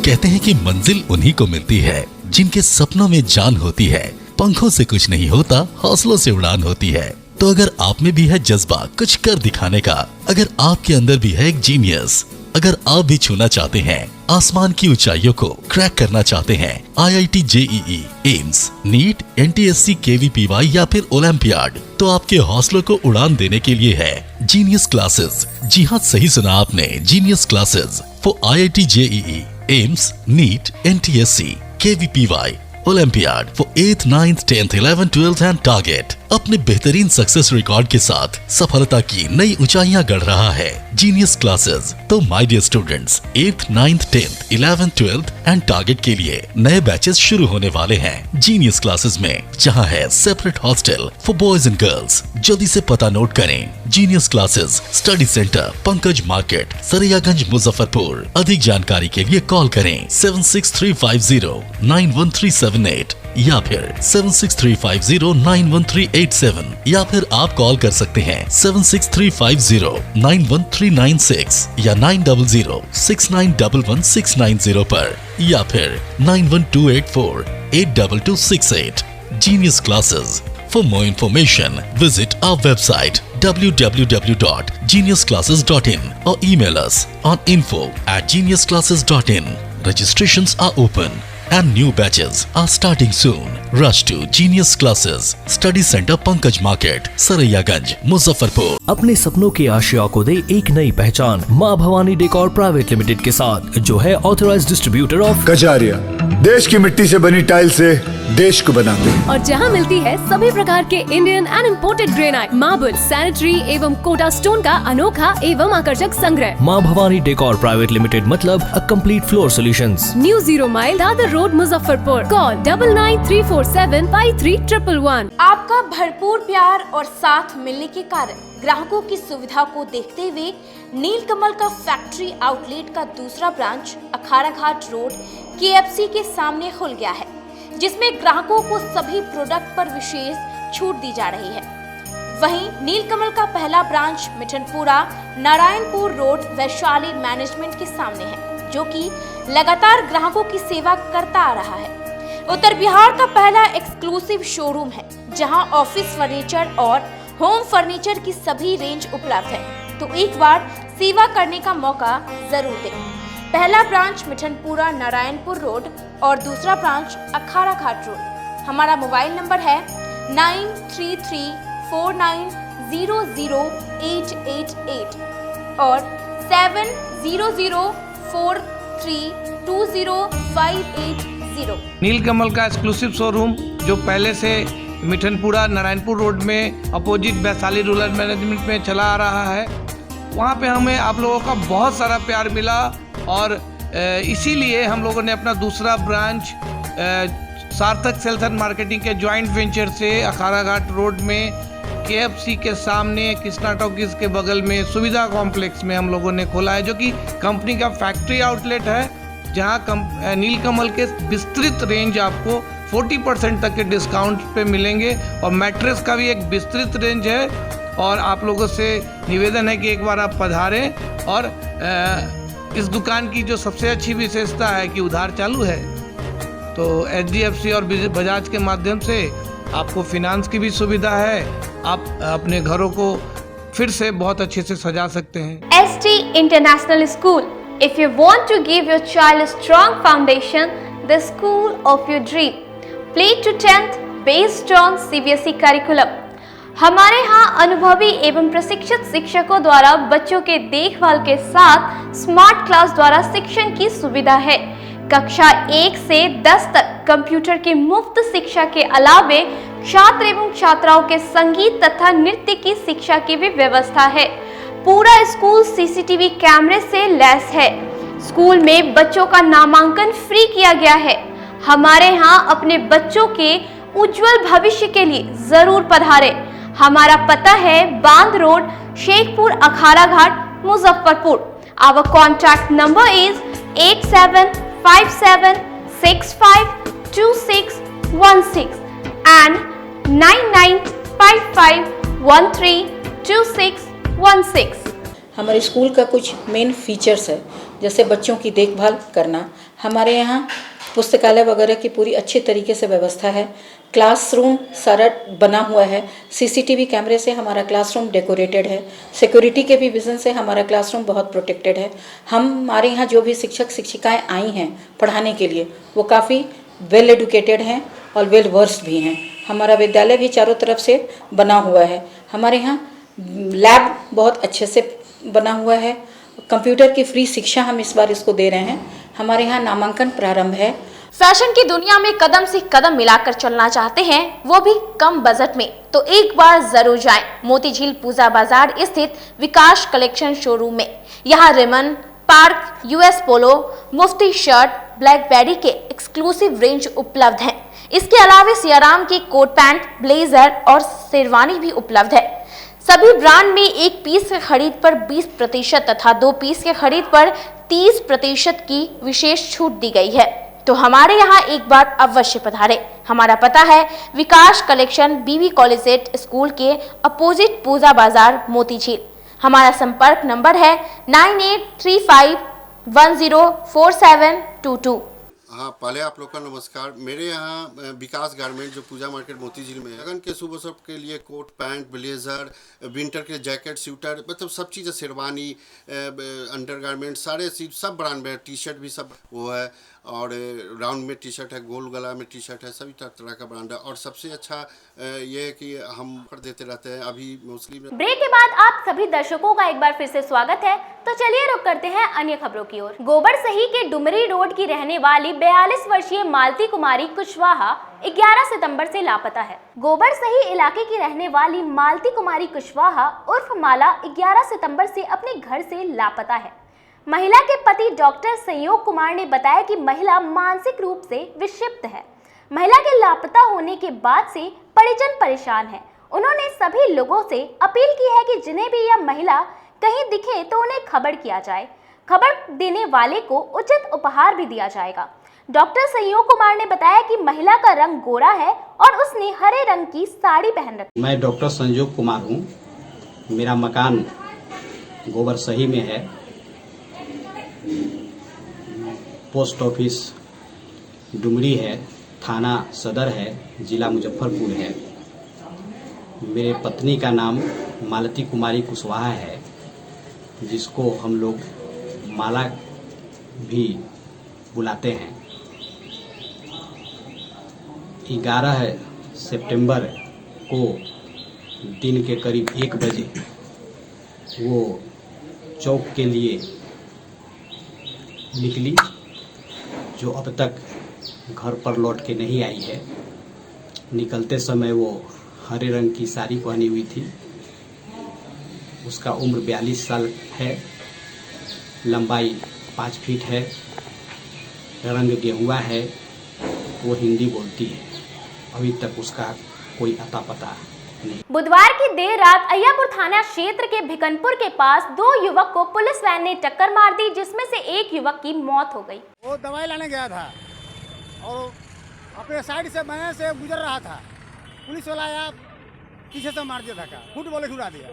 कहते हैं कि मंजिल उन्हीं को मिलती है जिनके सपनों में जान होती है। पंखों से कुछ नहीं होता, हौसलों से उड़ान होती है। तो अगर आप में भी है जज्बा कुछ कर दिखाने का, अगर आपके अंदर भी है एक जीनियस, अगर आप भी छूना चाहते हैं आसमान की ऊंचाइयों को, क्रैक करना चाहते हैं IIT JEE, AIIMS, NEET, NTSC, KVPY या फिर ओलंपियाड, तो आपके हौसलों को उड़ान देने के लिए है जीनियस क्लासेस। जी हाँ, सही सुना आपने, genius classes for IIT JEE, AIIMS, NEET, NTSC, KVPY, olympiad for 8th, 9th, 10th, 11th, 12th and target. अपने बेहतरीन सक्सेस रिकॉर्ड के साथ सफलता की नई ऊंचाइयां गढ़ रहा है जीनियस क्लासेस। तो my dear students, 8th, 9th, 10th, 11th, 12th and target के लिए नए बैचेस शुरू होने वाले हैं जीनियस क्लासेस में, जहां है separate hostel for boys and girls. जल्दी से पता नोट करें, genius classes, study centre, Pankaj market, Saraiyaganj, Muzaffarpur. अधिक जानकारी के लिए कॉल करें 7635091378 या फिर 7635091387 या फिर आप कॉल कर सकते हैं 7635091396 या 9006911690 पर या फिर 9128482268। Genius Classes. For more information, visit our website www.geniusclasses.in or email us on info@geniusclasses.in. Registrations are open and new batches are starting soon. Rush to Genius Classes, Study Center, Pankaj Market, Saraiyaganj, Muzaffarpur.
अपने सपनों की आशिया को दे एक नई पहचान माँ Bhavani decor private limited के साथ, जो है ऑथराइज्ड डिस्ट्रीब्यूटर ऑफ
कजारिया। देश की मिट्टी से बनी टाइल से देश को बनाते हैं।
और जहां मिलती है सभी प्रकार के Indian and imported granite, marble, sanitary एवं कोटा स्टोन का अनोखा एवं आकर्षक संग्रह।
माँ भवानी डेकोर प्राइवेट लिमिटेड मतलब a complete floor solutions.
New 0 mile Dadar road, Muzaffarpur. Call 9934753111।
आपका भरपूर प्यार और साथ मिलने के कारण ग्राहकों की सुविधा को देखते हुए नीलकमल का फैक्ट्री आउटलेट का दूसरा ब्रांच अखाड़ा घाट रोड KFC के सामने खुल गया है, जिसमें ग्राहकों को सभी प्रोडक्ट पर विशेष छूट दी जा रही है। वहीं नीलकमल का पहला branch Mithanpura Narayanpur road Vaishali management के सामने है, जो कि लगातार ग्राहकों की सेवा करता आ रहा है। उत्तर बिहार का पहला एक्सक्लूसिव शोरूम है, जहां ऑफिस फर्नीचर और होम फर्नीचर की सभी रेंज उपलब्ध है, तो एक बार सेवा करने का मौका जरूर दें। पहला ब्रांच मिठनपुरा नारायणपुर रोड और दूसरा ब्रांच अखाड़ा घाट रोड। हमारा मोबाइल नंबर है 9334900888 और 7004320580।
नीलकमल का एक्सक्लूसिव शोरूम जो पहले से मिठनपुरा नारायणपुर रोड में अपोजिट वैशाली रूरल मैनेजमेंट में चला आ रहा है, वहाँ पे हमें आप लोगों का बहुत सारा प्यार मिला और इसीलिए हम लोगों ने अपना दूसरा ब्रांच सार्थक सेल्स एंड मार्केटिंग के जॉइंट वेंचर से अखाड़ा घाट रोड में KFC के सामने कृष्णा टॉकीज के बगल में सुविधा कॉम्प्लेक्स में हम लोगों ने खोला है, जो कि कंपनी का फैक्ट्री आउटलेट है, जहां नीलकमल के विस्तृत रेंज आपको 40% तक के डिस्काउंट पे मिलेंगे और मैट्रेस का भी एक विस्तृत रेंज है। और आप लोगों से निवेदन है कि एक बार आप पधारें और इस दुकान की जो सबसे अच्छी विशेषता है कि उधार चालू है, तो HDFC और बजाज के माध्यम से आपको फिनांस की भी सुविधा है। आप अपने घरों को फिर से बहुत अच्छे से सजा सकते हैं।
ST International School. If you want to give your child a strong foundation, the school of your dream. Play to 10th based on CBSE curriculum. हमारे यहाँ अनुभवी एवं प्रशिक्षित शिक्षकों द्वारा बच्चों के देखभाल के साथ स्मार्ट क्लास द्वारा शिक्षण की सुविधा है। कक्षा 1 से 10 तक कंप्यूटर की मुफ्त शिक्षा के अलावे छात्र एवं छात्राओं के संगीत तथा नृत्य की शिक्षा की भी व्यवस्था है। पूरा स्कूल CCTV कैमरे से लैस है। स्कूल में बच्चों का नामांकन फ्री किया गया है। हमारे यहाँ अपने बच्चों के उज्जवल भविष्य के लिए जरूर पधारें। हमारा पता है बांध road, Shekhpur, Akhara Ghat, Muzaffarpur. Our contact number is 8757652616 and 9955132616।
हमारे स्कूल का कुछ मेन फीचर्स है, जैसे बच्चों की देखभाल करना। हमारे यहाँ पुस्तकालय वगैरह की पूरी अच्छी तरीके से व्यवस्था है। क्लासरूम सारा बना हुआ है, सीसीटीवी कैमरे से हमारा क्लासरूम डेकोरेटेड है, सिक्योरिटी के भी विजन से हमारा क्लासरूम बहुत प्रोटेक्टेड है। हमारे यहाँ जो भी शिक्षक शिक्षिकाएं आई हैं पढ़ाने के लिए वो काफ़ी वेल एडुकेटेड हैं और वेल वर्स्ड भी हैं। हमारा विद्यालय भी चारों तरफ से बना हुआ है। हमारे यहाँ लैब बहुत अच्छे से बना हुआ है। कंप्यूटर की फ्री शिक्षा हम इस बार इसको दे रहे हैं। हमारे यहाँ नामांकन प्रारंभ है।
फैशन की दुनिया में कदम से कदम मिलाकर चलना चाहते हैं, वो भी कम बजट में, तो एक बार जरूर जाएं मोतीझील पूजा बाजार स्थित विकास कलेक्शन शोरूम में। यहाँ रेमन, पार्क, यूएस पोलो, मुफ्ती शर्ट, ब्लैकबेरी के एक्सक्लूसिव रेंज उपलब्ध हैं। इसके अलावा सियाराम के कोट पैंट, ब्लेजर और शेरवानी भी उपलब्ध है। सभी ब्रांड में 1 पीस के खरीद पर 20% तथा 2 पीस के खरीद पर 30% की विशेष छूट दी गई है। तो हमारे यहाँ एक बार अवश्य पधारें। हमारा पता है विकास कलेक्शन, बीवी कॉलेज स्कूल के अपोजिट पूजा बाजार, मोतीझील। हमारा संपर्क नंबर है 9835104722।
हाँ, पहले आप लोग का नमस्कार। मेरे यहाँ विकास गारमेंट जो पूजा मार्केट मोतीझील में है, लगन के शुभ अवसर के लिए कोट पैंट, ब्लेजर, विंटर के जैकेट, स्वेटर, मतलब सब चीज़ें, शेरवानी, अंडर गारमेंट, सारे चीज सब ब्रांड में, टी शर्ट भी सब वो है, और राउंड में टी शर्ट है, गोल गला में टी शर्ट है, सभी तरह का ब्रांड है। और सबसे अच्छा ये है कि हम कर देते रहते हैं। अभी मोस्टली
ब्रेक के बाद आप सभी दर्शकों का एक बार फिर से स्वागत है। तो चलिए रुक करते हैं अन्य खबरों की ओर। गोबरसही के डुमरी रोड की रहने वाली 42 वर्षीय मालती कुमारी कुशवाहा 11 सितंबर से लापता है। गोबरसही इलाके की रहने वाली मालती कुमारी कुशवाहा उर्फ माला 11 सितंबर से अपने घर से लापता है। महिला के पति डॉक्टर संयोग कुमार ने बताया कि महिला मानसिक रूप से विक्षिप्त है। महिला के लापता होने के बाद से परिजन परेशान है। उन्होंने सभी लोगों से अपील की है कि जिन्हें भी यह महिला कहीं दिखे तो उन्हें खबर किया जाए। खबर देने वाले को उचित उपहार भी दिया जाएगा। डॉक्टर संयोग कुमार ने बताया कि महिला का रंग गोरा है और उसने हरे रंग की साड़ी पहन रखी।
मैं डॉक्टर संयोग कुमार हूँ। मेरा मकान गोबरसही में है। पोस्ट ऑफिस डुमरी है, थाना सदर है, जिला मुजफ्फरपुर है। मेरे पत्नी का नाम मालती कुमारी कुशवाहा है, जिसको हम लोग माला भी बुलाते हैं। 11 सितंबर को दिन के करीब 1 बजे वो चौक के लिए निकली, जो अब तक घर पर लौट के नहीं आई है। निकलते समय वो हरे रंग की साड़ी पहनी हुई थी। उसका उम्र 42 साल है, लंबाई 5 फीट है, रंग गेहुआ है। वो हिंदी बोलती है। अभी तक उसका कोई अता पता नहीं।
बुधवार की देर रात अय्यापुर थाना क्षेत्र के भिकनपुर के पास 2 युवक को पुलिस वैन ने टक्कर मार दी, जिसमें से एक युवक की मौत हो गई।
वो दवाई लाने गया था और अपने साइड से मैं से गुजर रहा था। पुलिस वाला आया, पीछे से मार दिया धक्का, फुटबॉल छुड़ा दिया।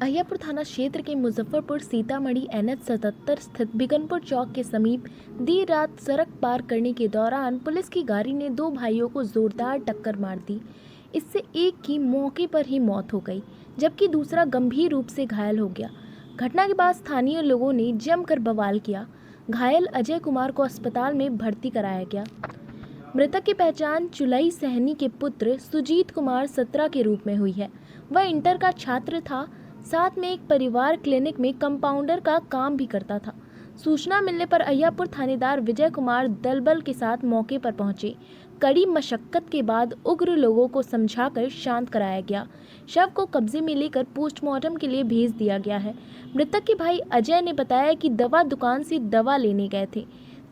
अय्यापुर थाना क्षेत्र के मुजफ्फरपुर सीतामढ़ी NH 77 स्थित बिकनपुर चौक के समीप देर रात सड़क पार करने के दौरान पुलिस की गाड़ी ने 2 भाइयों को जोरदार टक्कर मार दी। इससे एक की मौके पर ही मौत हो गई, जबकि दूसरा गंभीर रूप से घायल हो गया। घटना के बाद स्थानीय लोगों ने जमकर बवाल किया। घायल अजय कुमार को अस्पताल में भर्ती कराया गया। मृतक की पहचान चुलई सहनी के पुत्र सुजीत कुमार 17 के रूप में हुई है। वह इंटर का छात्र था, साथ में एक परिवार क्लिनिक में कंपाउंडर का काम भी करता था। सूचना मिलने पर अय्यापुर थानेदार विजय कुमार दलबल के साथ मौके पर पहुंचे। कड़ी मशक्कत के बाद उग्र लोगों को समझाकर शांत कराया गया। शव को कब्जे में लेकर पोस्टमार्टम के लिए भेज दिया गया है। मृतक के भाई अजय ने बताया कि दवा दुकान से दवा लेने गए थे।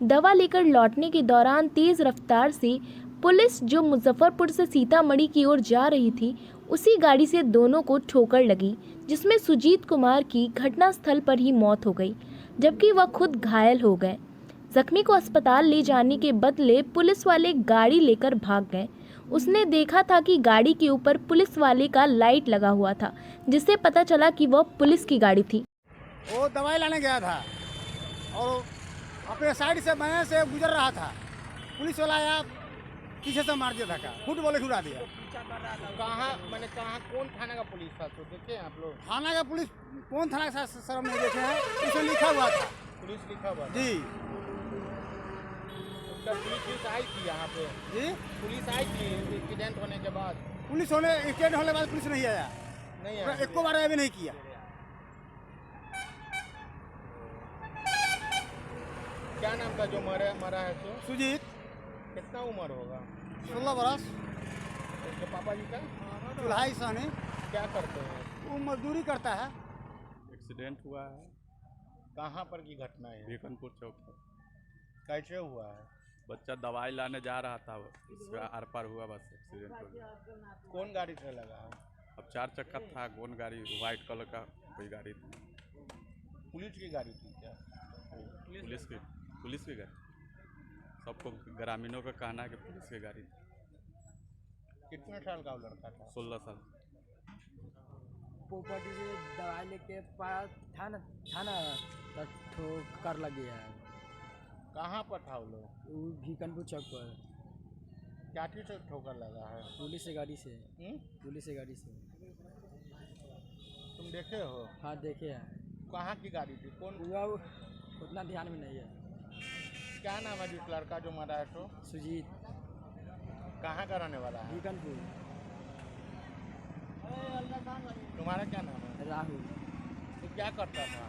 दवा लेकर लौटने के दौरान तेज रफ्तार से पुलिस जो मुजफ्फरपुर से सीतामढ़ी की ओर जा रही थी, उसी गाड़ी से दोनों को ठोकर लगी, जिसमें सुजीत कुमार की घटनास्थल पर ही मौत हो गई, जबकि वह खुद घायल हो गए। जख्मी को अस्पताल ले जाने के बदले पुलिस वाले गाड़ी लेकर भाग गए। उसने देखा था कि गाड़ी के ऊपर पुलिस वाले का लाइट लगा हुआ था, जिससे पता चला कि वह पुलिस की गाड़ी थी।
वो दवाई लाने गया था और अपने साइड से मैं से गुजर रहा था, पुलिस वाला आया पीछे से मार दिया धक्का, फुटबॉल छुड़ा दिया।
कहाँ मैंने कहाँ कौन थाना का पुलिस था तो देखे आप लोग?
थाना का पुलिस कौन थाना का सर हम नहीं देखे हैं, उसमें लिखा हुआ था
पुलिस लिखा हुआ
जी।
उसका पुलिस आई थी यहाँ पे
जी,
पुलिस आई थी एक्सीडेंट होने के बाद?
पुलिस एक्सीडेंट होने के बाद पुलिस नहीं आया,
नहीं आया,
एक को बार भी नहीं किया।
क्या नाम था जो मरा है तो?
सुजीत।
कितना उम्र होगा?
16 बरस।
उसके पापा जी का?
दुल्हाई सहनी।
क्या करते हैं?
वो मजदूरी करता है।
एक्सीडेंट हुआ है।
कहाँ पर की घटना है?
बीकनपुर चौक पर।
कैसे हुआ है?
बच्चा दवाई लाने जा रहा था, उसका आर पार हुआ, बस एक्सीडेंट हो गया।
कौन गाड़ी से लगा है?
अब 4 चक्का था, कौन गाड़ी, वाइट कलर का कोई गाड़ी थी।
पुलिस की गाड़ी थी क्या?
पुलिस की गाड़ी। सबको ग्रामीणों का कहना है कि पुलिस की गाड़ी थी।
कितने साल का लड़का था?
16 साल।
पोपटी से दवाई लेके पास थाना ठोकर लगी है।
कहाँ पर था वो लोग?
भीकनपुर चौक पर।
क्या चीज से ठोकर लगा है?
पुलिस से गाड़ी से। पुलिस से गाड़ी से।
तुम देखे हो?
हाँ देखे हैं।
कहाँ की गाड़ी थी? कौन?
उतना ध्यान में नहीं है।
क्या नाम है जिस लड़का जो मरा है तो?
सुजीत।
कहाँ का रहने वाला है?
बीकनपुर।
तुम्हारा क्या नाम है?
राहुल।
तो क्या करता था?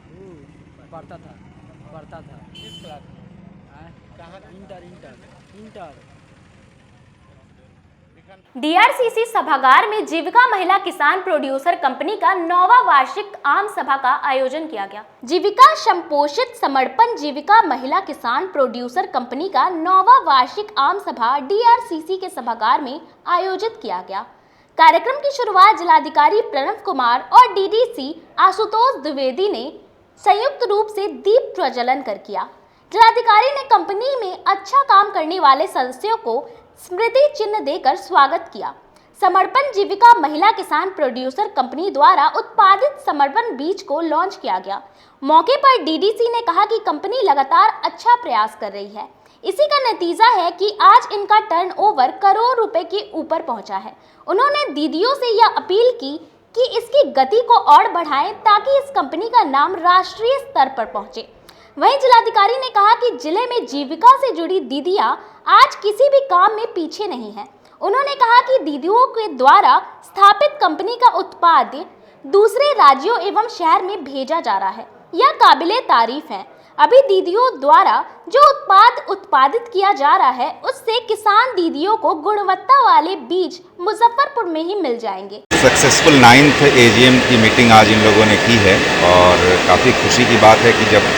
पढ़ता था।
किस क्लास में? कहाँ?
इंटर।
डीआरसीसी सभागार में जीविका महिला किसान प्रोड्यूसर कंपनी का 9वां वार्षिक आम सभा का आयोजन किया गया। जीविका संपोषित समर्पण जीविका महिला किसान प्रोड्यूसर कंपनी का 9वां वार्षिक आम सभा डीआरसीसी के सभागार में आयोजित किया गया। कार्यक्रम की शुरुआत जिलाधिकारी प्रणव कुमार और डीडीसी आशुतोष द्विवेदी ने संयुक्त रूप से दीप प्रज्वलन कर किया। जिलाधिकारी ने कंपनी में अच्छा काम करने वाले सदस्यों को स्मृति चिन्ह देकर स्वागत किया। समर्पण जीविका महिला किसान प्रोड्यूसर कंपनी द्वारा उत्पादित समर्पण बीज को लॉन्च किया गया। मौके पर डीडीसी ने कहा कि कंपनी लगातार अच्छा प्रयास कर रही है। इसी का नतीजा है कि आज इनका टर्नओवर करोड़ रुपए के ऊपर पहुंचा है। उन्होंने दीदियों से यह अपील की कि इसकी गति को और बढ़ाएं ताकि इस कंपनी का नाम राष्ट्रीय स्तर पर पहुंचे। वहीं जिलाधिकारी ने कहा कि जिले में जीविका से जुड़ी दीदियां आज किसी भी काम में पीछे नहीं हैं। उन्होंने कहा कि दीदियों के द्वारा स्थापित कंपनी का उत्पाद दूसरे राज्यों एवं शहर में भेजा जा रहा है, यह काबिले तारीफ है। अभी दीदियों द्वारा जो उत्पाद उत्पादित किया जा रहा है उससे किसान दीदियों को गुणवत्ता वाले बीज मुजफ्फरपुर में ही मिल जाएंगे।
सक्सेसफुल 9th AGM की मीटिंग आज इन लोगों ने की है और काफ़ी खुशी की बात है कि जब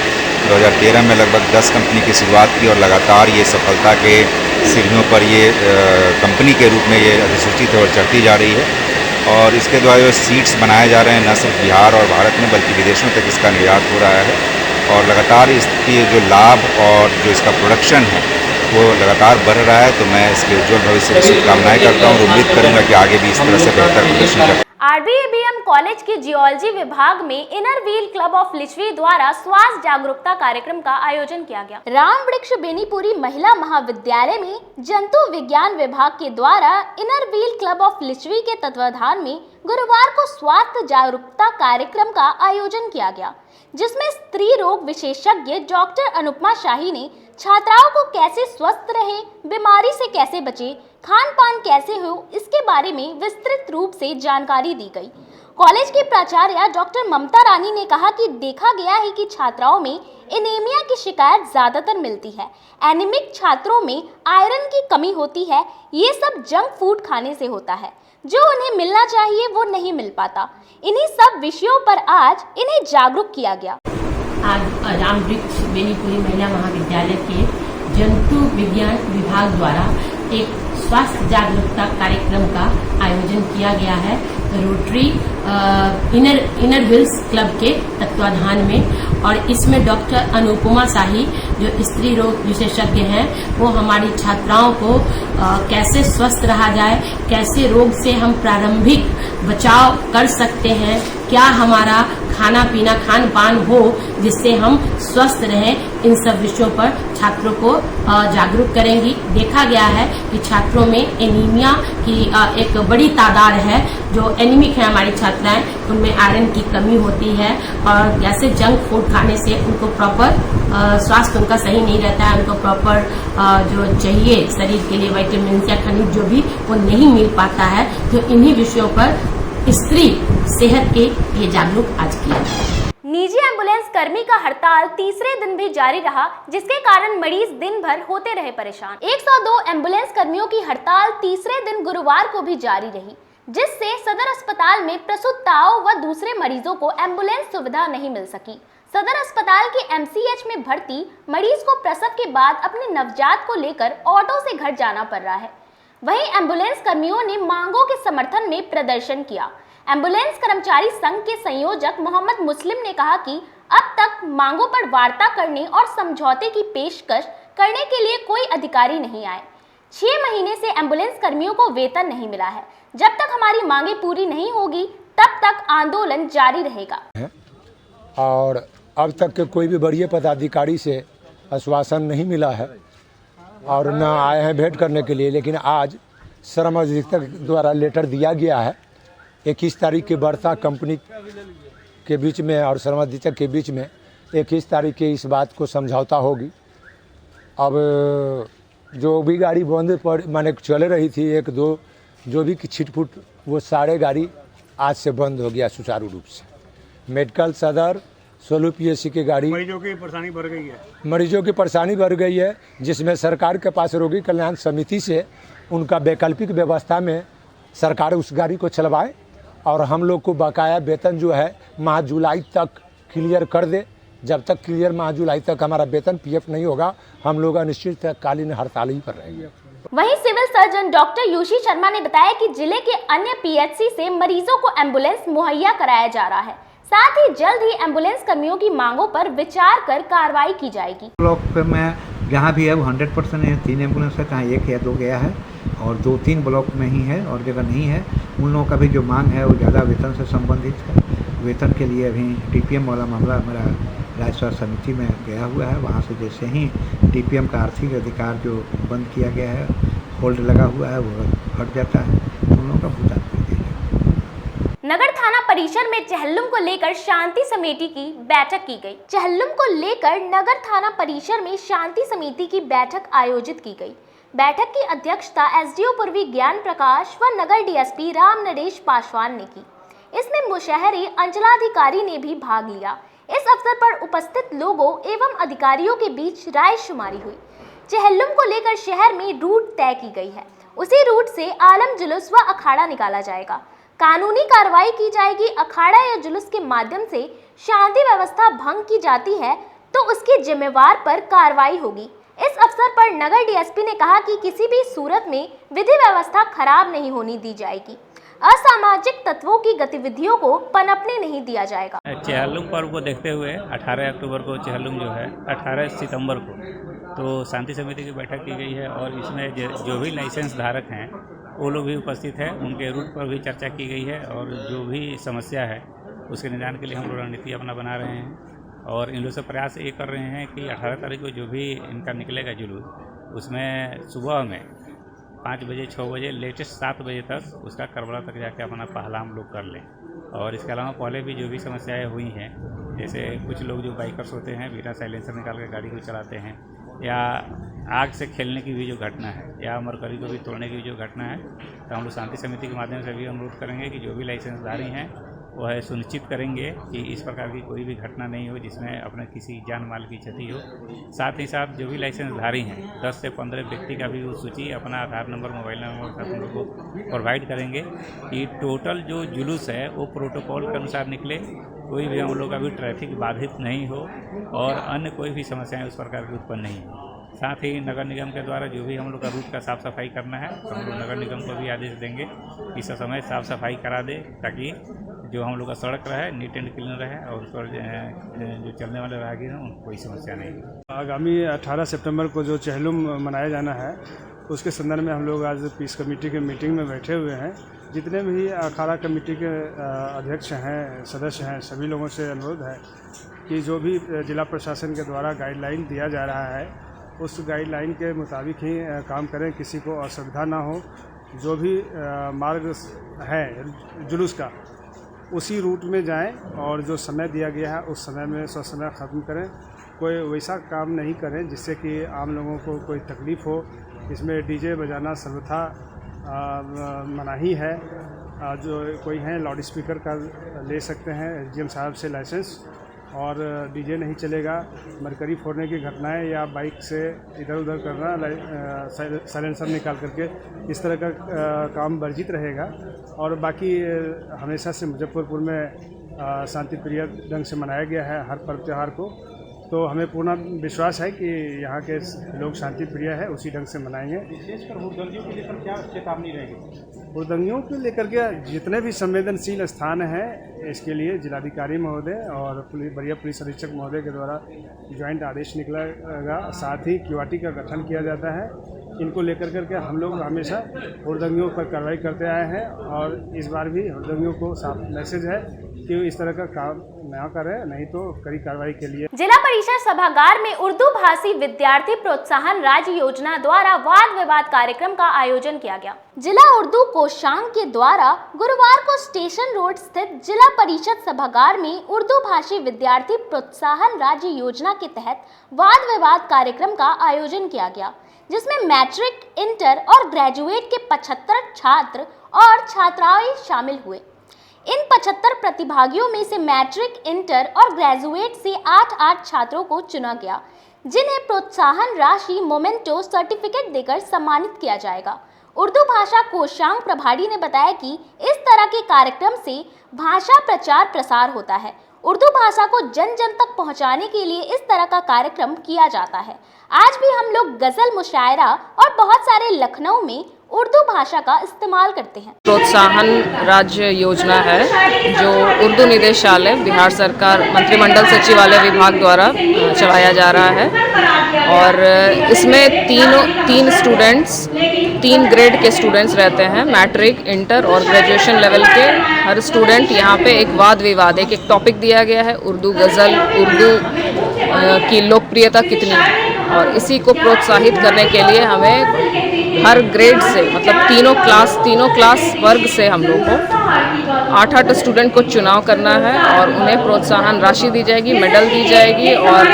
2013 में लगभग 10 कंपनी की शुरुआत की और लगातार ये सफलता के सीढ़ियों पर ये कंपनी के रूप में ये अधिसूचित और चढ़ती जा रही है और इसके द्वारा जो सीड्स बनाए जा रहे हैं न सिर्फ बिहार और भारत में बल्कि विदेशों तक इसका निर्यात हो रहा है और लगातार इसकी जो लाभ और जो इसका प्रोडक्शन है वो लगातार बढ़ रहा है। तो मैं इसके उज्जवल भविष्य की शुभकामनाएं करता हूँ और उम्मीद करूँगा कि आगे भी इस तरह से बेहतर प्रदर्शन करें।
आरबीएबीएम कॉलेज के जियोलॉजी विभाग में inner wheel club of Lichhavi द्वारा स्वास्थ्य जागरूकता कार्यक्रम का आयोजन किया गया। राम वृक्ष बेनीपुरी महिला महाविद्यालय में जंतु विज्ञान विभाग के द्वारा inner wheel club of Lichhavi के तत्वाधान में गुरुवार को स्वास्थ्य जागरूकता कार्यक्रम का आयोजन किया गया, जिसमें स्त्री रोग विशेषज्ञ डॉक्टर अनुपमा शाही ने छात्राओं को कैसे स्वस्थ रहे, बीमारी से कैसे बचे, खान पान कैसे हो, इसके बारे में विस्तृत रूप से जानकारी दी गई। कॉलेज की प्राचार्य डॉक्टर ममता रानी ने कहा कि देखा गया है कि छात्राओं में एनीमिया की शिकायत ज्यादातर मिलती है। एनीमिक छात्रों में आयरन की कमी होती है। ये सब जंक फूड खाने से होता है, जो उन्हें मिलना चाहिए वो नहीं मिल पाता। इन्हीं सब विषयों पर आज इन्हें जागरूक किया गया।
आज राम वृक्ष बेनीपुरी महिला महाविद्यालय के जंतु विज्ञान विभाग द्वारा एक स्वास्थ्य जागरूकता कार्यक्रम का आयोजन किया गया है रोटरी इनर व्हील्स क्लब के तत्वाधान में। और इसमें डॉक्टर अनुपमा शाही जो स्त्री रोग विशेषज्ञ हैं, वो हमारी छात्राओं को कैसे स्वस्थ रहा जाए, कैसे रोग से हम प्रारंभिक बचाव कर सकते हैं, क्या हमारा खाना पीना खान पान हो जिससे हम स्वस्थ रहें, इन सब विषयों पर छात्रों को जागरूक करेंगी। देखा गया है कि छात्रों में एनीमिया की एक बड़ी तादाद है, जो एनीमिक है हमारी छात्राएं, उनमें आयरन की कमी होती है और जैसे जंक फूड खाने से उनको प्रॉपर स्वास्थ्य उनका सही नहीं रहता है, उनको प्रॉपर जो चाहिए शरीर के लिए विटामिन या खनिज जो भी वो नहीं मिल पाता है। तो इन्हीं विषयों पर स्त्री सेहत के लिए जागरूक आज किया गया।
निजी एम्बुलेंस कर्मी का हड़ताल तीसरे दिन भी जारी रहा, जिसके कारण मरीज दिन भर होते रहे परेशान। 102 एम्बुलेंस कर्मियों की हड़ताल तीसरे दिन गुरुवार को भी जारी रही, जिससे सदर अस्पताल में प्रसूताओं व दूसरे मरीजों को एम्बुलेंस सुविधा नहीं मिल सकी। सदर अस्पताल के एमसीएच में भर्ती मरीज को प्रसव के बाद अपने नवजात को लेकर ऑटो से घर जाना पड़ रहा है। वहीं एम्बुलेंस कर्मियों ने मांगों के समर्थन में प्रदर्शन किया। एम्बुलेंस कर्मचारी संघ के संयोजक मोहम्मद मुस्लिम ने कहा कि अब तक मांगों पर वार्ता करने और समझौते की पेशकश करने के लिए कोई अधिकारी नहीं आए। 6 महीने से एम्बुलेंस कर्मियों को वेतन नहीं मिला है। जब तक हमारी मांगे पूरी नहीं होगी तब तक आंदोलन जारी रहेगा।
और अब तक के कोई भी वरीय पदाधिकारी से आश्वासन नहीं मिला है और न आए हैं भेंट करने के लिए, लेकिन आज श्रम अधीक्षक द्वारा लेटर दिया गया है। 21 तारीख के वर्षा कंपनी के बीच में और श्रम अधीक्षक के बीच में 21 तारीख के इस बात को समझौता होगी। अब जो भी गाड़ी बंद पर माने चल रही थी, 1-2 जो भी छिटपुट, वो सारे गाड़ी आज से बंद हो गया सुचारू रूप से। मेडिकल सदर सोलू पीएससी की गाड़ी,
मरीजों की परेशानी बढ़ गई है।
मरीजों की परेशानी बढ़ गई है, जिसमें सरकार के पास रोगी कल्याण समिति से उनका वैकल्पिक व्यवस्था में सरकार उस गाड़ी को चलवाए और हम लोग को बकाया वेतन जो है माह जुलाई तक क्लियर कर दे। जब तक क्लियर माह जुलाई तक हमारा वेतन पीएफ नहीं होगा, हम लोग अनिश्चितकालीन हड़ताल ही पर रहेंगे।
वहीं civil surgeon doctor Yoshi Sharma ने बताया कि जिले के अन्य पीएचसी से मरीजों को एम्बुलेंस मुहैया कराया जा रहा है। साथ ही जल्द ही एम्बुलेंस कर्मियों की मांगों पर विचार कर कार्रवाई की जाएगी।
ब्लॉक में जहाँ भी है वो 100% है। 3 एम्बुलेंस है, कहाँ 1 या 2 गया है और 2-3 ब्लॉक में ही है और जगह नहीं है। उन लोगों का भी जो मांग है वो ज़्यादा वेतन से संबंधित है। वेतन के लिए अभी टीपीएम वाला मामला मेरा राज्य स्वास्थ्य समिति में गया हुआ है। वहाँ से जैसे ही टीपीएम का आर्थिक अधिकार जो बंद किया गया है, होल्ड लगा हुआ है, वो हट जाता है। उन लोगों का भुगतान कर दिया जाए।
नगर थाना परिसर में चेहल्लुम को लेकर शांति समिति की बैठक की गई। चेहल्लुम को लेकर नगर थाना परिसर में शांति समिति की बैठक आयोजित की गई। बैठक की अध्यक्षता एसडीओ पूर्वी ज्ञान प्रकाश व नगर डीएसपी राम नरेश पासवान ने की। इसमें मुशहरी अंचलाधिकारी ने भी भाग लिया। इस अवसर पर उपस्थित लोगों एवं अधिकारियों के बीच राय शुमारी हुई। चेहल्लुम को लेकर शहर में रूट तय की गई है। उसी रूट से आलम जुलूस व अखाड़ा निकाला जाएगा। कानूनी कार्रवाई की जाएगी। अखाड़ा या जुलूस के माध्यम से शांति व्यवस्था भंग की जाती है तो उसके जिम्मेवार पर कार्रवाई होगी। इस अवसर पर नगर डीएसपी ने कहा कि किसी भी सूरत में विधि व्यवस्था खराब नहीं होनी दी जाएगी। असामाजिक तत्वों की गतिविधियों को पनपने नहीं दिया जाएगा।
चेहल्लुम पर्व को देखते हुए 18 अक्टूबर को चेहल्लुम जो है 18 सितंबर को तो शांति समिति की बैठक की गई है और इसमें जो भी लाइसेंस धारक हैं वो लोग भी उपस्थित हैं। उनके रूट पर भी चर्चा की गई है और जो भी समस्या है उसके निदान के लिए हम लोग रणनीति अपना बना रहे हैं और इन लोग से प्रयास ये कर रहे हैं कि 18 तारीख को जो भी इनका निकलेगा जुलूस, उसमें सुबह में 5 बजे 6 बजे लेटेस्ट 7 बजे तक उसका करबला तक जाके अपना पहला हम लोग कर लें। और इसके अलावा पहले भी जो भी समस्याएं हुई हैं, जैसे कुछ लोग जो बाइकर्स होते हैं बिना साइलेंसर निकाल के गाड़ी को चलाते हैं, या आग से खेलने की भी जो घटना है, या मरकरी को भी तोड़ने की जो घटना है, तो हम लोग शांति समिति के माध्यम से भी अनुरोध करेंगे कि जो भी लाइसेंसधारी हैं वो है सुनिश्चित करेंगे कि इस प्रकार की कोई भी घटना नहीं हो जिसमें अपने किसी जान माल की क्षति हो। साथ ही साथ जो भी लाइसेंसधारी हैं 10 से 15 व्यक्ति का भी वो सूची अपना आधार नंबर, मोबाइल नंबर के साथ हम लोग को प्रोवाइड करेंगे कि टोटल जो जुलूस है वो प्रोटोकॉल के अनुसार निकले, कोई भी हम लोग का भी ट्रैफिक बाधित नहीं हो और अन्य कोई भी समस्याएं उस प्रकार की उत्पन्न नहीं हो। साथ ही नगर निगम के द्वारा जो भी हम लोग का रूट का साफ़ सफाई करना है तो हम लोग नगर निगम को भी आदेश देंगे कि समय साफ़ सफाई करा दे, ताकि जो हम लोग का सड़क रहे नीट एंड क्लीन रहे और उस पर जो चलने वाले राहगीर हैं उनको कोई समस्या नहीं है।
आगामी 18 सितंबर को जो चहलुम मनाया जाना है उसके संदर्भ में हम लोग आज पीस कमेटी के मीटिंग में बैठे हुए हैं। जितने भी अखाड़ा कमेटी के अध्यक्ष हैं, सदस्य हैं, सभी लोगों से अनुरोध है कि जो भी जिला प्रशासन के द्वारा गाइडलाइन दिया जा रहा है उस गाइडलाइन के मुताबिक ही काम करें, किसी को असुविधा ना हो। जो भी मार्ग है जुलूस का उसी रूट में जाएं और जो समय दिया गया है उस समय में समय ख़त्म करें। कोई वैसा काम नहीं करें जिससे कि आम लोगों को कोई तकलीफ़ हो। इसमें डीजे बजाना सर्वथा मनाही है। जो कोई हैं लाउड स्पीकर का ले सकते हैं एसडीएम साहब से लाइसेंस, और डीजे नहीं चलेगा। मरकरी फोड़ने की घटनाएं या बाइक से इधर उधर करना, साइलेंसर निकाल करके इस तरह का काम वर्जित रहेगा। और बाकी हमेशा से मुजफ्फरपुर में शांति प्रिय ढंग से मनाया गया है हर पर्व त्यौहार को, तो हमें पूर्ण विश्वास है कि यहाँ के लोग शांति प्रिय है, उसी ढंग से मनाएंगे।
विशेषकर हुड़दंगियों के लेकर क्या चेतावनी रहेगी?
हुड़दंगियों को लेकर के जितने भी संवेदनशील स्थान हैं इसके लिए जिलाधिकारी महोदय और वरीय पुलिस अधीक्षक महोदय के द्वारा ज्वाइंट आदेश निकलेगा। साथ ही क्यूआरटी का गठन किया जाता है। इनको लेकर करके हम लोग हमेशा हुड़दंगियों पर कार्रवाई करते आए हैं और इस बार भी हुड़दंगियों को साफ मैसेज है कि इस तरह का काम ना करें, नहीं तो कड़ी कार्रवाई के लिए।
जिला परिषद सभागार में उर्दू भाषी विद्यार्थी प्रोत्साहन राज्य योजना द्वारा वाद विवाद कार्यक्रम का आयोजन किया गया। जिला उर्दू कोषांग के द्वारा गुरुवार को स्टेशन रोड स्थित जिला परिषद सभागार में उर्दू भाषी विद्यार्थी प्रोत्साहन राज्य योजना के तहत वाद विवाद कार्यक्रम का आयोजन किया गया, जिसमें मैट्रिक, इंटर और ग्रेजुएट के 75 छात्र और छात्राएं शामिल हुए। इन 75 प्रतिभागियों में से मैट्रिक, इंटर और ग्रेजुएट से 8 छात्रों को चुना गया, जिन्हें प्रोत्साहन राशि मोमेंटो सर्टिफिकेट देकर सम्मानित किया जाएगा। उर्दू भाषा कोषांग प्रभारी ने बताया कि इस तरह के कार्यक्रम से भाषा प्रचार प्रसार होता है। उर्दू भाषा को जन जन तक पहुंचाने के लिए इस तरह का कार्यक्रम किया जाता है। आज भी हम लोग गजल, मुशायरा और बहुत सारे लखनऊ में उर्दू भाषा का इस्तेमाल करते हैं।
प्रोत्साहन राज्य योजना है जो उर्दू निदेशालय बिहार सरकार मंत्रिमंडल सचिवालय विभाग द्वारा चलाया जा रहा है और इसमें तीन स्टूडेंट्स, 3 ग्रेड के स्टूडेंट्स रहते हैं, मैट्रिक, इंटर और ग्रेजुएशन लेवल के। हर स्टूडेंट यहाँ पे एक वाद विवाद, एक टॉपिक दिया गया है, उर्दू गज़ल, उर्दू की लोकप्रियता कितनी है, और इसी को प्रोत्साहित करने के लिए हमें हर ग्रेड से, मतलब तीनों क्लास वर्ग से हम लोग को 8 स्टूडेंट को चुनाव करना है और उन्हें प्रोत्साहन राशि दी जाएगी, मेडल दी जाएगी और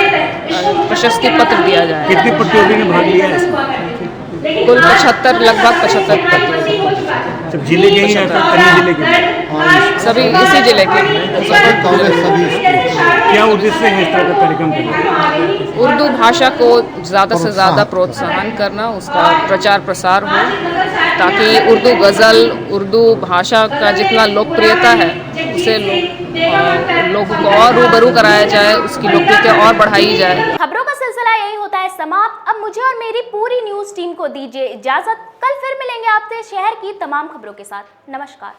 प्रशस्ति पत्र दिया जाएगा।
कितने प्रतियोगी ने भाग लिया है इसमें?
कुल 75, लगभग 75 प्रतियोगी।
सब जिले के ही हैं, अन्य जिले के?
सभी इसी जिले के।
क्या उद्देश्य है इस तरह का कार्यक्रम करना?
उर्दू भाषा को ज़्यादा से ज़्यादा प्रोत्साहन करना, उसका प्रचार प्रसार हो, ताकि उर्दू गज़ल, उर्दू भाषा का जितना लोकप्रियता है उसे लोगों को और रूबरू कराया जाए, उसकी लोकप्रियता और बढ़ाई जाए।
खबरों का सिलसिला यही होता है समाप्त। अब मुझे और मेरी पूरी न्यूज़ टीम को दीजिए इजाजत। कल फिर मिलेंगे आपसे शहर की तमाम खबरों के साथ। नमस्कार।